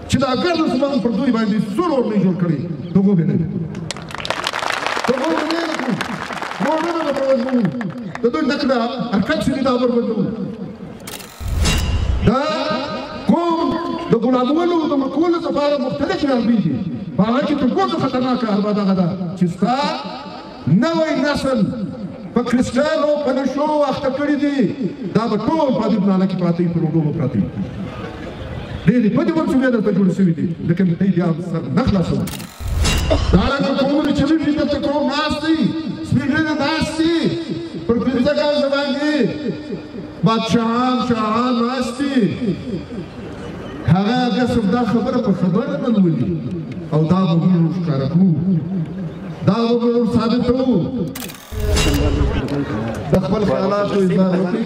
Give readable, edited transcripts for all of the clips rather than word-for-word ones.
چې دا ګرد سمان پر دوی باندې سور اور نه جوړ کړي دغه به نه دغه به نه نور نه به پروژه د دوی دکړه حرکت شي دا ور بدلو دا کوم د غلامولو د مقولو لپاره مختلف راځي په هغه کې تر ټولو خطرناک هغه دا چې ستا نوی نسل په کرسټیانو په نشو اخته کړي دي دا به ټول په دې بنانه کې پراته وي په روډو به پراته وي ډېرې بدې منصوبې درته جوړې شوي دي لیکن دی بیا سر نه خلاصوي دارنګه قومونه چې وي دلته قوم ناست دي سپین ږیري ناست دي پر پنځه کاله باندې بادشاهان شاهان ناست دي هغه صرف دا خبره په خبره نه لولي او دا به موږ ښکاره کړو دا به موږ ثابتوو د خپل خیالاتو اظهار وکړي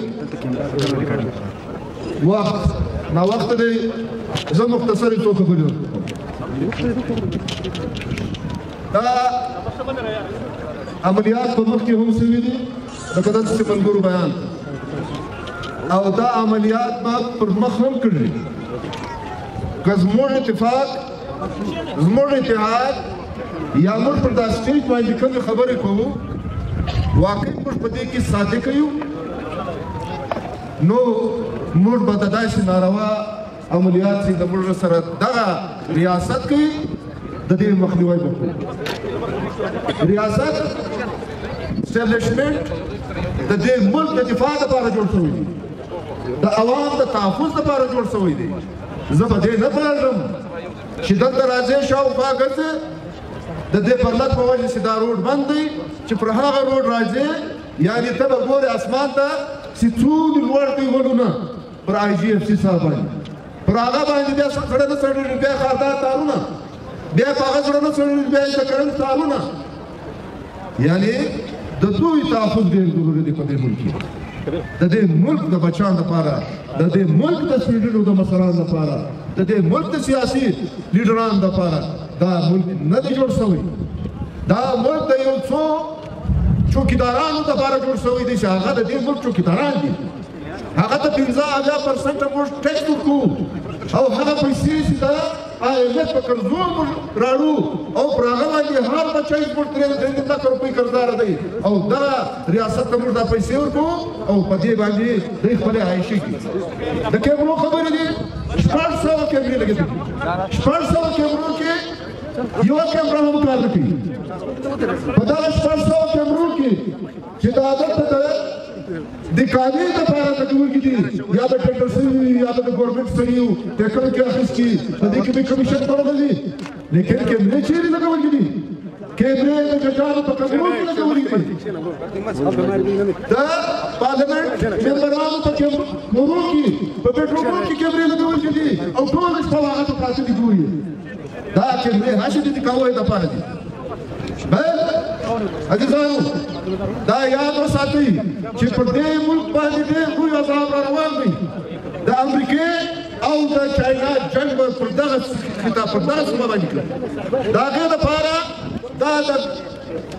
وخت ناوخته دی زه مختصرې څو خبرې وکړم دا عملیات په مخکې هم شوي دي لکه داسې ملګرو بیان او دا عملیات به پر مخ هم کړي که زموږ اتفاق زموږ اتحاد یا موږ پر دا سټیج باندې کومې خبرې کوو واقعي موږ په دې کې صادق یو نو موږ به د داسې ناروا عملیات چې د موږ سره دغه ریاست کوي د دې مخنیوی به کوو ریاست اسټابلیشمنټ د دې ملک د دفاع لپاره جوړ شوی دی د عوام د تحفظ لپاره جوړ شوی دی زه به دې نه پرېږدم چې دلته راځې شاوخوا ګرځې د دې پرلت په وجه چې دا روډ بند دی چې پر هغه روډ راځې یعنې ته به ګورې اسمان ته چې څومره لوړ دی غرونه پر آی جي اف سي صاحب باندې پر هغه باندې بیا زړه نه څړلي بیا خاردار تارونه بیا په هغه زړه نه څړلي بیا د کرنټ تارونه یعنې د دوی تحفظ ډېر ضروري دی په دې ملک کې د دې ملک د بچیانو لپاره د دې ملک د سپېډرو د مسلانو لپاره د دې ملک د سیاسي لیډرانو لپاره دا ملک نه دی جوړ شوی دا ملک د یو څو چوکیدارانو لپاره جوړ شوی دی چې هغه د دې ملک چوکیداران دي هغه ته 15% موږ ټیکس ورکوو او هغه پیسې چې د IMF په قرضو موږ راړو او پر هغه باندې هر بچی زموږ 3 لکه روپۍ قرضدار دی او دغه ریاست ته موږ دا پیسې ورکوو او په دې باندې دوی خپلې عایشې کوي د کیمرو خبرې دي 600 کیمرې لګېدلې 600 کیمرو کې یو کیمرا هم کار نه کوي په دغه 600 کیمرو کې چې دا دلته د قانون لپاره لګول دي یا د ټیکل سوي یا د ګورنمنت سړیو ټیکل کې اخیستي په دې کې به کمیشن راغلي لیکن کیمرې چیرې لګول دي کیمرې د ججانو په کمرو کې لګول دي دا پارلیمنت ممبرانو په کمرو کې په بیډرومونو کې کیمرې لګول دي او ټول څه هغه ته پاتې دي ګوري دا کیمرې هڅه دي کاوه د پاره دي بل عزیزانو دا یاد وساتئ چې په دې ملک باندې ډېر لوی عذاب را روان دی د امریکې او د چاینا جنګ به پر دغه خطاب پر دغه سیمه باندې کړي د هغې دپاره دا د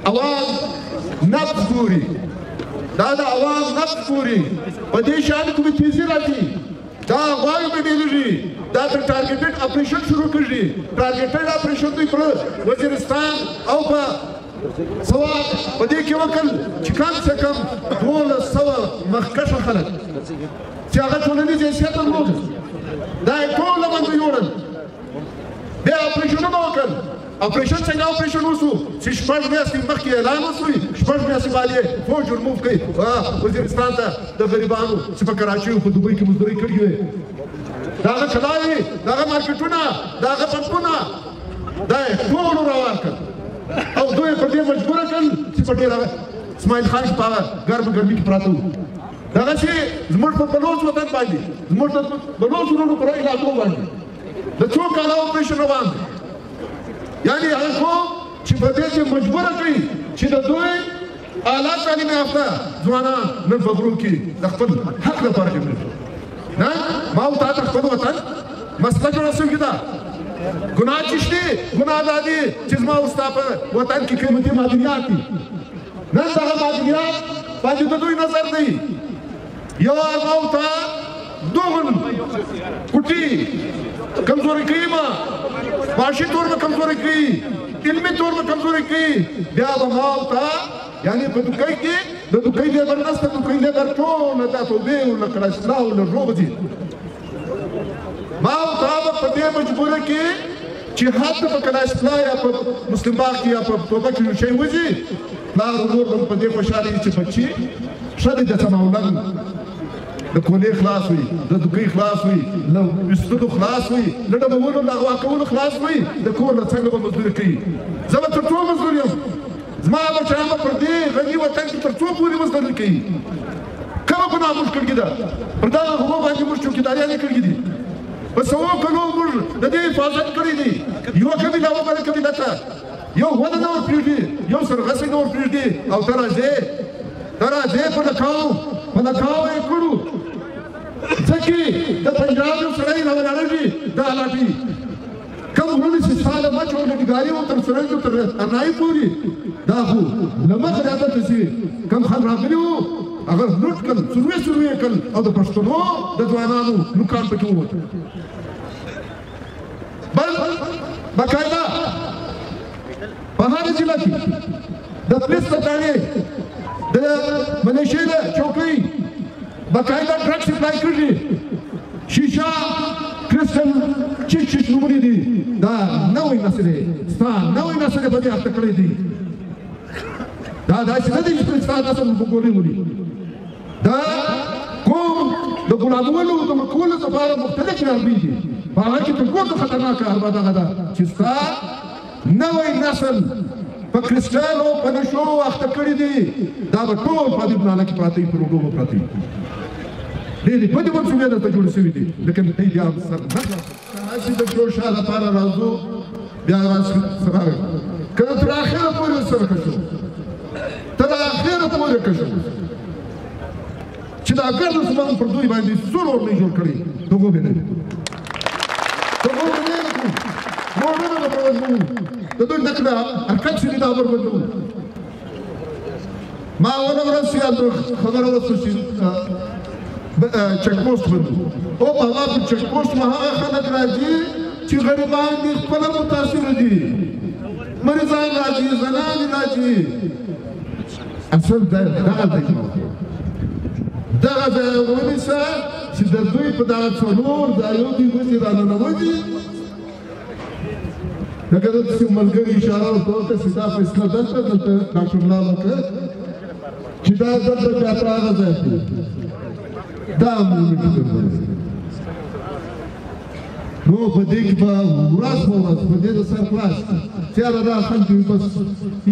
عوام نبض ګوري دا د عوام نبض ګوري په دې شان کومې تیزي راځي دا غواړي به ډېرېږي دا تر ټارګېټډ اپریشن شروع کړي ټارګېټډ اپریشن دوی پر وزیرستان او په سواد په دې کې وکړ چې کم څه کم 1200 مخکشه خلک چې هغه ټولنیز حیثیت درلود دا یې ټول له منځه یوړل بیا اپریشنونه وکړل اپریشن څنګه اپریشن وسو چې 6 میاشتې مخکې اعلان وسوی 6 میاشتې بعد یې فوج ورموف کړي وزیرستان ته د غریبانو چې په کراچۍ او په دوبۍ کې مزدوري کړې وې د هغه کلاوې د هغه مارکیټونه د هغه بانکونه دا یې ټول روان کړل او دوی پر دې مجبوره کړل چې په ډېر اسماعیل خان په ګرمۍ کې پراته وو دغسې زموږ په بلوڅ وطن باندې زموږ د بلوڅ وروڼو پر علاقو باندې د څو کاله اپریشن روان دی یعنې هغه قوم چې په دې کې مجبوره کړي چې د دوی اعلی تعلیم یافته ځوانان نن په غرو کې د خپل حق لپاره جنګېږي نن ما او تا ته خپل وطن مسله جوړه شوې ده ګناه چې شته ګناه دا دي چې زما او ستا په وطن کې قیمتي معدنیات دي نن دغه معدنیات باندې د دوی نظر دی یو ما او تا دوغن کوټي کمزوري کوي ما معاشي طور به کمزوري کوي علمي طور به کمزوري کوي بیا به ما او تا یعنې په دوکۍ کې د دوکۍ لیبر نسته دوکۍ لیبر ټوله دا توبې ورله کړه اصلاح ورله روغ دي ما او تا به په دې مجبوره کې چې حتی په کله اصلاح یا په مسلم باغ کې یا په توبه کې یو شی وځي پلار ورور به په دې خوشحاله وي چې بچي ښه دی د څماولن د کولې خلاص وي د دوکۍ خلاص وي له ویستلو خلاص وي له ډبولو له اغوا کولو خلاص وي د کور نه څنګه به مزدوري کوي زه به تر څو مزدور یم زما بچیان به پر دې غني وطن کې تر څو پورې مزدوري کوي کومه ګناه موږ کړې ده پر دغه هغو باندې موږ چوکیداریانې کړې دي په سوو کلو موږ د دې حفاظت کړی دی یوه قبیله و بله قبیله ته یو ونه نه ورپرېږدي یو سرغسۍ نه ورپرېږدي او ته راځې په لکاو یې کړو ځکه د پنجاب یو سړی راولاړېږي دا لاټي کم غرونه چې ستا له مچ او له ډګاري او تر سرنجو تر ارنایي پورې دا خو له مخه راته چې کم خلک راغلي وو هغه لوټ کړل سروې یې کړل او د پښتنو د ځوانانو نوکان پکې ووتل بل باقاعده په هره ضلع کې د پولیس د تاڼې د ملیشې د چوکۍ باقاعده ډرګ سپلای کړي شیشه کرسټل چیچ نومونه دي دا نوې نسل دی ستا نوې نسل به دې اخته کړی دي دا داسې نه دي چې ستا نسل په ګولې ولي دا کوم د غلامولو د مقولو لپاره مختلف رابطې دي په هغه کې تر ټولو خطرناکه هر دغه ده چې ستا نوې نسل په کرسټل او په نشو اخته کړي دي دا به ټول په دې بنانه کې پراته وي په روډو به پراته وي ډېرې بدې منصوبې درته جوړې شوي دي لیکن دی بیا سر نه چې د شورشا لپاره راځو بیا سره که تر اخره پورې سره کشو تر اخره پورې کشو چې دا ګرد زمان پر دوی باندې سور اور نه جوړ کړي دغو به نه موږ نه پروژو د دوی نکړه حرکت شي دا امر بدلو ما ونه ورسې خبره وسو چې چک پوسټ بندو او په هغه په چک پوسټ ما هغه خلک راځي چې غریبان دي خپله متاثره دي مریضان راځي زنانې راځي اصل دغه ځای دغه ځای ونیسه چې د دوی په دغه څلور ځایو دي وځي راننوځي لکه دلته ملګري اشاره ورته چې دا فیصله دلته ډاکټر الله وکړه چې دا دلته بیا تر هغه ځای دا موږ نو په دې کې به ورځ په ورځ په دې د سر خلاص چې هغه دا خلک بس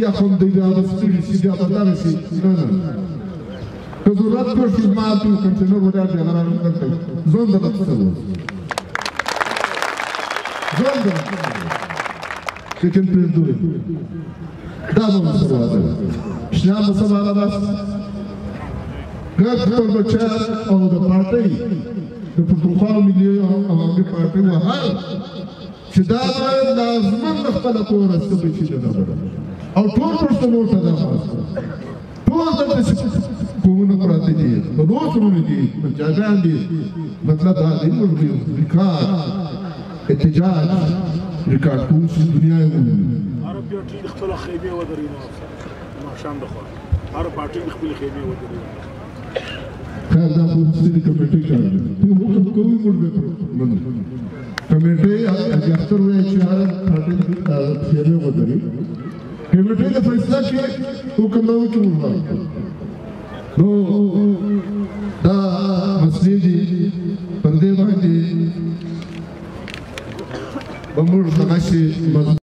یا هم دوی بیا بس ستړي شي بیا به دغه شي نه که ضرورت پېښ شي ما هلته یو کنټینر ولاړ دی هغه رانه دلته ځان دغه څه ځان دغه لیکن پرېږدو دا به مو سره واده شنیان به سبا راست ګرد خپل بچه او د پارټۍ د پښتونخوا ملي عوامي پارټۍ وهل چې دا باید لازمن د خپله کوره ستبه شي د خبره او ټول پښتنو ته دا خاص ټول دلته قومونه پراته دي بلوڅونه دي پنجابیان دي مطلب دا دی موږ ریکارډ احتجاج ریکارډ کوو چې دنیا یې وویني هره پارټۍ خپله خیمې ودرېږي ماښام د خوا هره پارټۍ خپلې خیمې ودرېږي خیر دا خو ستړي کمیټۍ کار دی موږ کوو موږ به کمیټۍ اختر وایي چې هره پارټۍ خیمې ودرېږي کمیټۍ د فیصله کې حکمنامه کې ووایي نو دا مسلې دي پر دې باندې به موږ دغسې